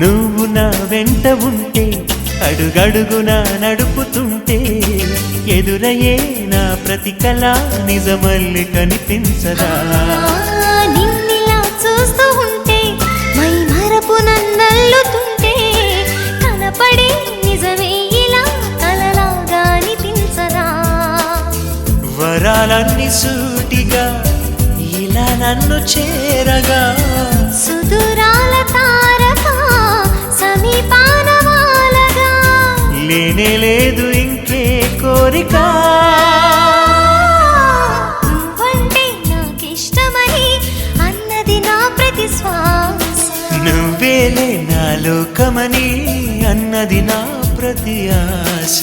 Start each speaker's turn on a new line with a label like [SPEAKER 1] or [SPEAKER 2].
[SPEAKER 1] నువ్వు నా వెంట ఉంటే అడుగడుగునా నడుపుతుంటే ఎదురయ్యే నా ప్రతి కళ నిజమల్లి కనిపించదా
[SPEAKER 2] నిన్నిలా చూస్తూ ఉంటే మై మరపు నన్నల్లుతుంటే కనపడే నిజమే ఇలా కలలాగా అనిపించదా
[SPEAKER 1] వరాలన్నీ సూటిగా ఇలా నన్ను చేరగా
[SPEAKER 2] సుదూరాల తారక సమీపాన వాలగా
[SPEAKER 1] లేనే లేదు ఇంకే కోరిక
[SPEAKER 2] నువ్వంటే నాకిష్టమని అన్నది నా ప్రతి శ్వాస
[SPEAKER 1] నువ్వేలే నా లోకమని అన్నది నా ప్రతి ఆశ